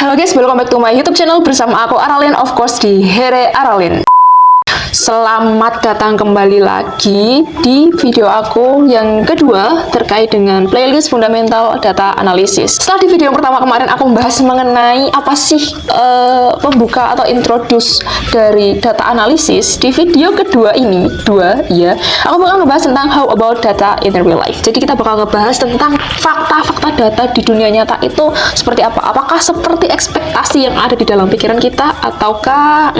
Halo guys, welcome back to my YouTube channel bersama aku Aralin, of course di Here Aralin. Selamat datang kembali lagi di video aku yang kedua terkait dengan playlist fundamental data analysis. Setelah di video yang pertama kemarin aku membahas mengenai apa sih pembuka atau introduce dari data analysis, di video kedua ini, aku bakal ngebahas tentang how about data in real life. Jadi kita bakal ngebahas tentang fakta-fakta data di dunia nyata itu seperti apa. Apakah seperti ekspektasi yang ada di dalam pikiran kita ataukah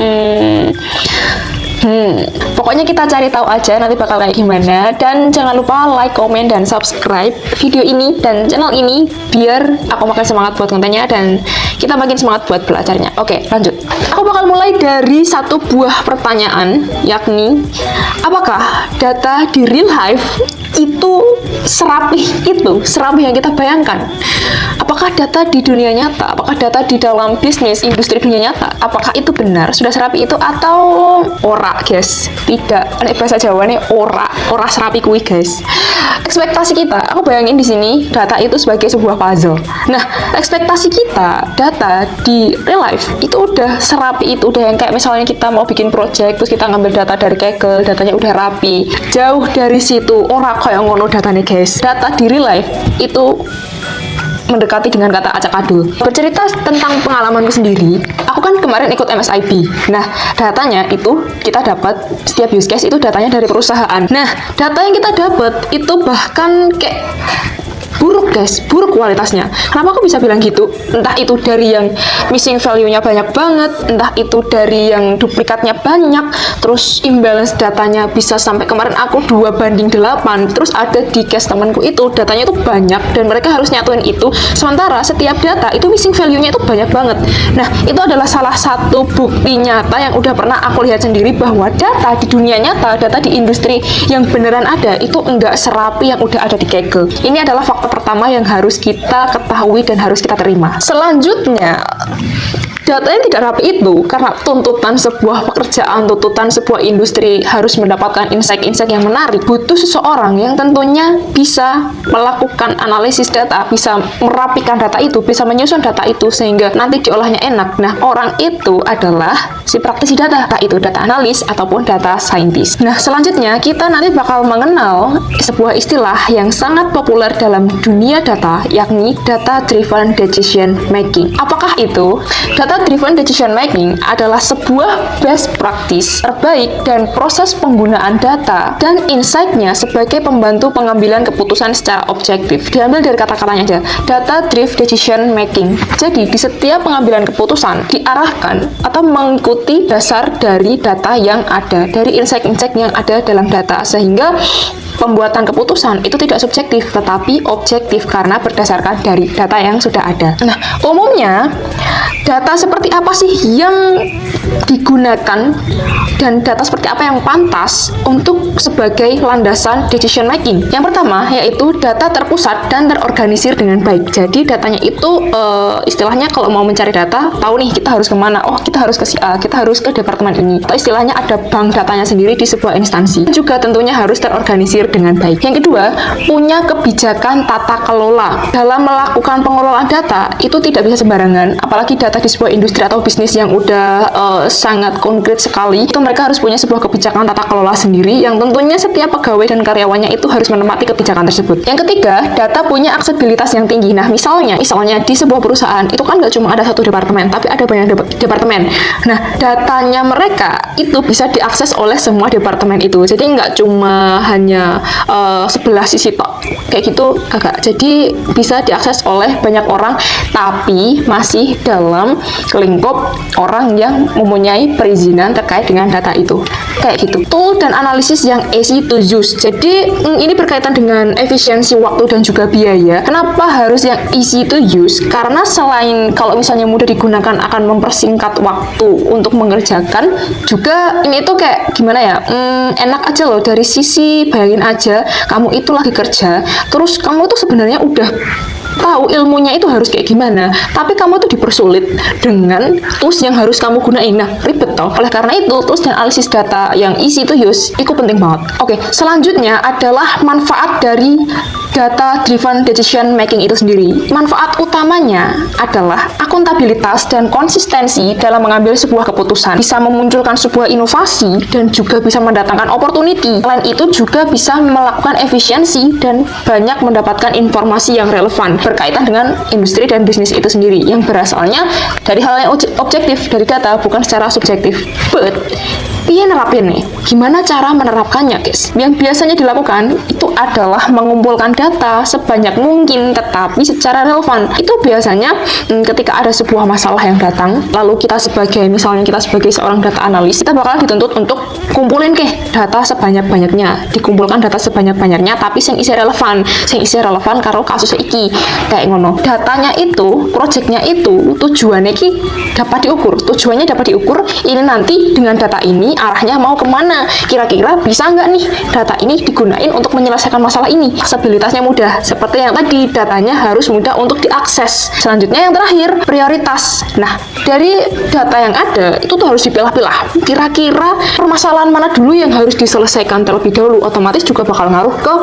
pokoknya kita cari tahu aja nanti bakal kayak gimana. Dan jangan lupa like, comment, dan subscribe video ini dan channel ini biar aku makin semangat buat kontennya dan kita makin semangat buat belajarnya. Oke, lanjut. Aku bakal mulai dari satu buah pertanyaan, yakni apakah data di real life itu serapih yang kita bayangkan? Apakah data di dunia nyata, apakah data di dalam bisnis, industri dunia nyata, apakah itu benar, sudah serapi itu atau ora, guys? Tidak. Nek bahasa Jawa nih ora serapi kuwi, guys. Ekspektasi kita, aku bayangin di sini data itu sebagai sebuah puzzle. Nah, ekspektasi kita data di real life itu udah serapi itu, udah yang kayak misalnya kita mau bikin project terus kita ngambil data dari Kaggle, datanya udah rapi. Jauh dari situ, ora kayak ngono datanya, guys. Data di real life itu mendekati dengan kata acak adul. Bercerita tentang pengalamanku sendiri, aku kan kemarin ikut MSIP. Nah, datanya itu kita dapat setiap use case itu datanya dari perusahaan. Nah, data yang kita dapat itu bahkan kayak buruk, guys, buruk kualitasnya. Kenapa aku bisa bilang gitu? Entah itu dari yang missing value-nya banyak banget, entah itu dari yang duplikatnya banyak, terus imbalance datanya bisa sampai kemarin aku 2:8, terus ada di case temanku itu datanya itu banyak dan mereka harus nyatuin itu, sementara setiap data itu missing value-nya itu banyak banget. Nah, itu adalah salah satu bukti nyata yang udah pernah aku lihat sendiri bahwa data di dunia nyata, data di industri yang beneran ada itu enggak serapi yang udah ada di Kaggle. Ini adalah fakta pertama yang harus kita ketahui dan harus kita terima. Selanjutnya, data yang tidak rapi itu karena tuntutan sebuah pekerjaan, tuntutan sebuah industri harus mendapatkan insight-insight yang menarik, butuh seseorang yang tentunya bisa melakukan analisis data, bisa merapikan data itu, bisa menyusun data itu sehingga nanti diolahnya enak. Nah, orang itu adalah si praktisi data, entah itu data analis ataupun data scientist. Nah, selanjutnya kita nanti bakal mengenal sebuah istilah yang sangat populer dalam dunia data, yakni data driven decision making. Apakah itu? Data driven decision making adalah sebuah best practice terbaik dan proses penggunaan data dan insight-nya sebagai pembantu pengambilan keputusan secara objektif. Diambil dari kata-katanya aja, data driven decision making. Jadi, di setiap pengambilan keputusan diarahkan atau mengikuti dasar dari data yang ada, dari insight-insight yang ada dalam data, sehingga pembuatan keputusan itu tidak subjektif tetapi objektif karena berdasarkan dari data yang sudah ada. Nah, umumnya data seperti apa sih yang digunakan dan data seperti apa yang pantas untuk sebagai landasan decision making? Yang pertama yaitu data terpusat dan terorganisir dengan baik. Jadi datanya itu istilahnya kalau mau mencari data, tahu nih kita harus kemana, oh kita harus ke si A, kita harus ke departemen ini, atau istilahnya ada bank datanya sendiri di sebuah instansi. Juga tentunya harus terorganisir dengan baik. Yang kedua, punya kebijakan tata kelola. Dalam melakukan pengelolaan data itu tidak bisa sembarangan, apalagi data di sebuah industri atau bisnis yang udah sangat konkret sekali. Itu mereka harus punya sebuah kebijakan tata kelola sendiri yang tentunya setiap pegawai dan karyawannya itu harus menempati kebijakan tersebut. Yang ketiga, data punya aksesibilitas yang tinggi. Nah, misalnya di sebuah perusahaan itu kan nggak cuma ada satu departemen, tapi ada banyak departemen. Nah, datanya mereka itu bisa diakses oleh semua departemen itu. Jadi nggak cuma hanya sebelah sisi tok kayak gitu, kagak. Jadi bisa diakses oleh banyak orang, tapi masih dalam lingkup orang yang mempunyai perizinan terkait dengan data itu, kayak gitu. Tool dan analisis yang easy to use. Jadi ini berkaitan dengan efisiensi waktu dan juga biaya. Kenapa harus yang easy to use? Karena selain kalau misalnya mudah digunakan akan mempersingkat waktu untuk mengerjakan, juga ini tuh kayak gimana ya, enak aja loh dari sisi, bayangin aja kamu itu lagi kerja, terus kamu tuh sebenarnya udah tahu ilmunya itu harus kayak gimana, tapi kamu tuh dipersulit dengan tools yang harus kamu gunain. Nah, ribet toh. Oleh karena itu, tools dan analisis data yang easy to use itu penting banget. Oke, selanjutnya adalah manfaat dari data driven decision making itu sendiri. Manfaat utamanya adalah akuntabilitas dan konsistensi dalam mengambil sebuah keputusan, bisa memunculkan sebuah inovasi dan juga bisa mendatangkan opportunity. Selain itu juga bisa melakukan efisiensi dan banyak mendapatkan informasi yang relevan berkaitan dengan industri dan bisnis itu sendiri yang berasalnya dari hal yang objektif dari data, bukan secara subjektif. But piye nerapin nih? Gimana cara menerapkannya, guys? Yang biasanya dilakukan itu adalah mengumpulkan data sebanyak mungkin tetapi secara relevan. Itu biasanya ketika ada sebuah masalah yang datang, lalu kita sebagai seorang data analis, kita bakal dituntut untuk kumpulin data sebanyak-banyaknya, dikumpulkan data sebanyak-banyaknya tapi yang isi relevan karo kasus iki kayak ngono. Datanya itu, projectnya itu tujuannya dapat diukur. Ini nanti dengan data ini arahnya mau kemana, kira-kira bisa nggak nih data ini digunain untuk menyelesaikan masalah ini. Aksesibilitasnya mudah, seperti yang tadi, datanya harus mudah untuk diakses. Selanjutnya yang terakhir, prioritas. Nah, dari data yang ada itu tuh harus dipilah-pilah, kira-kira permasalahan mana dulu yang harus diselesaikan terlebih dahulu. Otomatis juga bakal ngaruh ke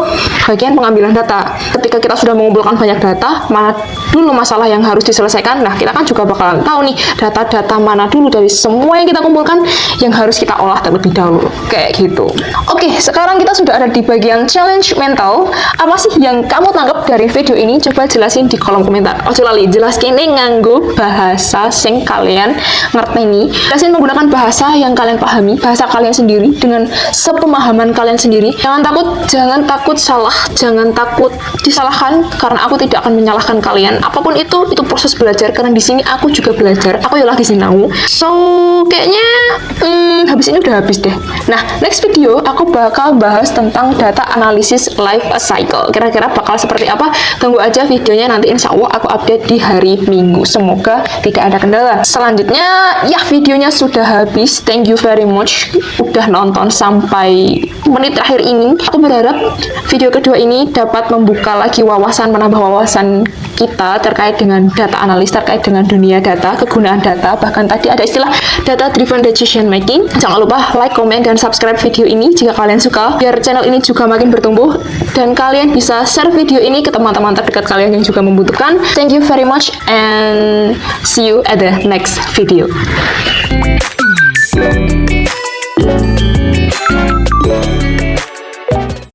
bagian pengambilan data. Ketika kita sudah mengumpulkan banyak data, mana dulu masalah yang harus diselesaikan, nah kita kan juga bakalan tahu nih data-data mana dulu dari semua yang kita kumpulkan yang harus kita olah terlebih dahulu, kayak gitu. Oke, sekarang kita sudah ada di bagian challenge mental. Apa sih yang kamu tangkap dari video ini? Coba jelasin di kolom komentar. Ojo lali, jelas kene nganggo bahasa sing kalian ngerteni. Jelasin menggunakan bahasa yang kalian pahami, bahasa kalian sendiri dengan sepemahaman kalian sendiri. Jangan takut salah, jangan takut disalahkan, karena aku tidak akan menyalahkan kalian. Apapun itu proses belajar, karena di sini aku juga belajar. Aku ya lagi sinau. So, kayaknya habis ini udah habis deh. Nah, next video aku bakal bahas tentang data analisis life cycle. Kira-kira bakal seperti apa? Tunggu aja videonya, nanti insya Allah aku update di hari Minggu. Semoga tidak ada kendala. Selanjutnya, ya videonya sudah habis. Thank you very much udah nonton sampai menit terakhir ini. Aku berharap video kedua ini dapat membuka lagi wawasan, menambah wawasan kita terkait dengan data analis, terkait dengan dunia data, kegunaan data, bahkan tadi ada istilah data driven decision making. Jangan lupa like, comment, dan subscribe video ini jika kalian suka, biar channel ini juga makin bertumbuh dan kalian bisa share video ini ke teman-teman terdekat kalian yang juga membutuhkan. Thank you very much and see you at the next video.